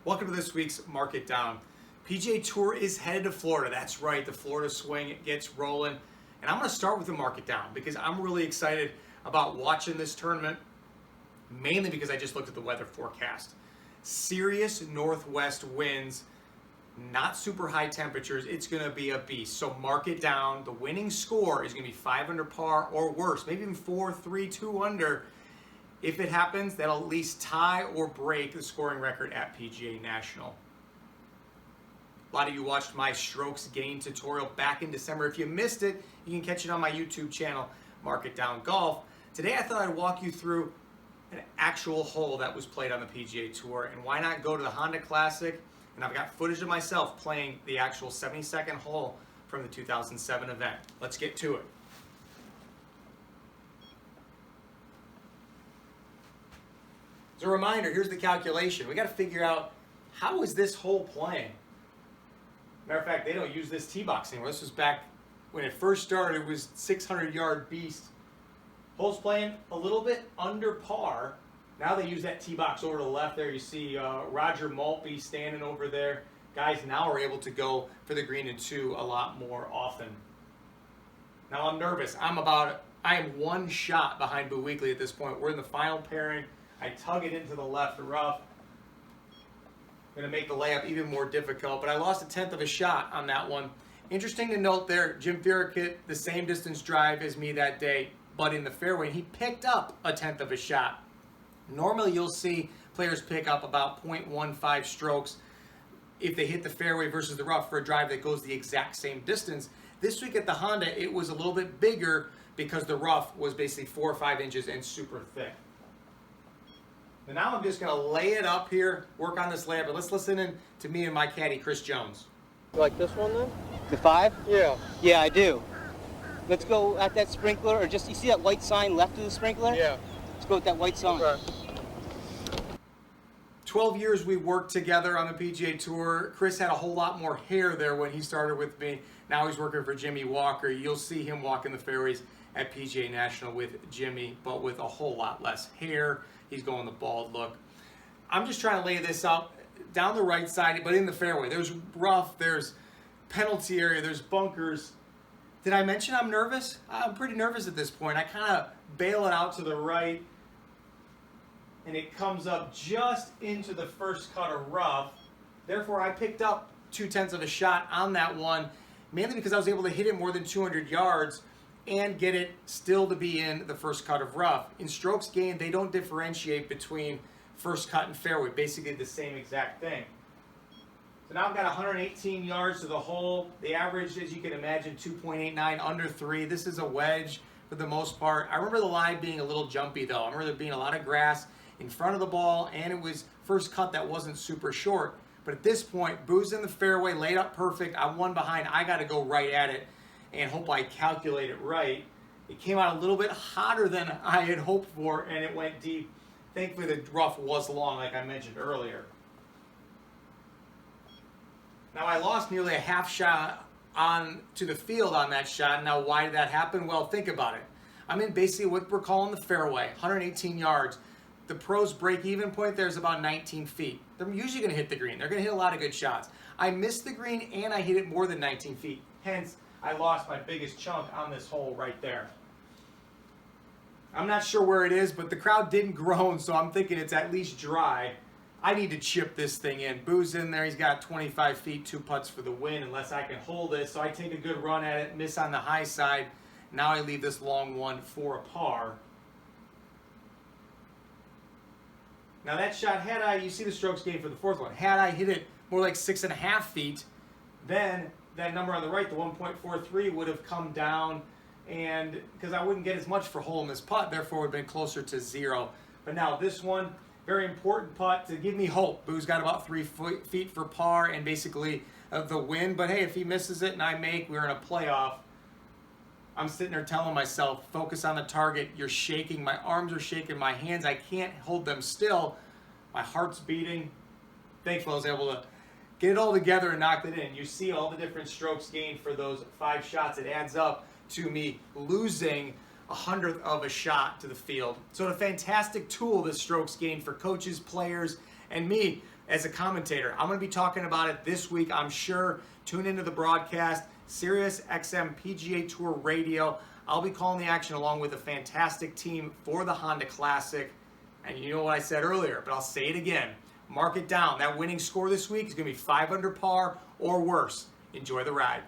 Welcome to this week's Market Down. PGA Tour is headed to Florida. That's right, the Florida swing gets rolling. And I'm going to start with the Market Down because I'm really excited about watching this tournament, mainly because I just looked at the weather forecast. Serious northwest winds, not super high temperatures. It's going to be a beast. So mark it down. The winning score is going to be 5 under par or worse, maybe even 4, 3, 2 under. If it happens, that'll at least tie or break the scoring record at PGA National. A lot of you watched my strokes gain tutorial back in December. If you missed it, you can catch it on my YouTube channel, Market Down Golf. Today I thought I'd walk you through an actual hole that was played on the PGA Tour, and why not go to the Honda Classic? And I've got footage of myself playing the actual 72nd hole from the 2007 event. Let's get to it. As a reminder, here's the calculation. We got to figure out, how is this hole playing? Matter of fact, they don't use this tee box anymore. This was back when it first started. It was 600-yard beast. Hole's playing a little bit under par. Now they use that tee box over to the left there. You see Roger Maltby standing over there. Guys now are able to go for the green and two a lot more often. Now I'm nervous. I am one shot behind Boo Weekley at this point. We're in the final pairing. I tug it into the left rough. Going to make the layup even more difficult, but I lost 1/10 of a shot on that one. Interesting to note there, Jim Furyk hit the same distance drive as me that day, but in the fairway, he picked up 1/10 of a shot. Normally, you'll see players pick up about 0.15 strokes if they hit the fairway versus the rough for a drive that goes the exact same distance. This week at the Honda, it was a little bit bigger because the rough was basically 4 or 5 inches and super thick. And now I'm just going to lay it up here, work on this layup, but let's listen in to me and my caddy, Chris Jones. You like this one then? The 5? Yeah. Yeah, I do. Let's go at that sprinkler, or just, you see that white sign left of the sprinkler? Yeah. Let's go with that white sign. Okay. 12 years we worked together on the PGA Tour. Chris had a whole lot more hair there when he started with me. Now he's working for Jimmy Walker. You'll see him walking the fairways at PGA National with Jimmy, but with a whole lot less hair. He's going the bald look. I'm just trying to lay this up down the right side, but in the fairway. There's rough, there's penalty area, there's bunkers. Did I mention I'm nervous? I'm pretty nervous at this point. I kind of bail it out to the right, and it comes up just into the first cut of rough. Therefore, I picked up 0.2 of a shot on that one, mainly because I was able to hit it more than 200 yards and get it still to be in the first cut of rough. In strokes gained, they don't differentiate between first cut and fairway, basically the same exact thing. So now I've got 118 yards to the hole. The average, as you can imagine, 2.89, under 3. This is a wedge for the most part. I remember the line being a little jumpy though. I remember there being a lot of grass in front of the ball, and it was first cut that wasn't super short. But at this point, Boo's in the fairway, laid up perfect. I'm one behind. I got to go right at it and hope I calculate it right. It came out a little bit hotter than I had hoped for, and it went deep. Thankfully, the rough was long, like I mentioned earlier. Now, I lost nearly a half shot on to the field on that shot. Now, why did that happen? Well, think about it. I'm in basically what we're calling the fairway, 118 yards. The pros' break-even point there is about 19 feet. They're usually going to hit the green. They're going to hit a lot of good shots. I missed the green, and I hit it more than 19 feet. Hence, I lost my biggest chunk on this hole right there. I'm not sure where it is, but the crowd didn't groan, so I'm thinking it's at least dry. I need to chip this thing in. Boo's in there. He's got 25 feet, 2 putts for the win, unless I can hold it. So I take a good run at it, miss on the high side. Now I leave this long one for a par. Now that shot, you see the strokes gained for the fourth one. Had I hit it more like 6.5 feet, then that number on the right, the 1.43, would have come down, and because I wouldn't get as much for holding this putt, therefore would have been closer to 0. But now this one, very important putt to give me hope. Boo's got about 3 feet for par and basically the win. But hey, if he misses it and I make, we're in a playoff. I'm sitting there telling myself, focus on the target. You're shaking. My arms are shaking. My hands, I can't hold them still. My heart's beating. Thankfully, I was able to get it all together and knock it in. You see all the different strokes gained for those 5 shots. It adds up to me losing 1/100th of a shot to the field. So a fantastic tool, this strokes gained, for coaches, players, and me as a commentator. I'm going to be talking about it this week, I'm sure. Tune into the broadcast, Sirius XM PGA Tour Radio. I'll be calling the action along with a fantastic team for the Honda Classic. And you know what I said earlier, but I'll say it again. Mark it down. That winning score this week is going to be 5 under par or worse. Enjoy the ride.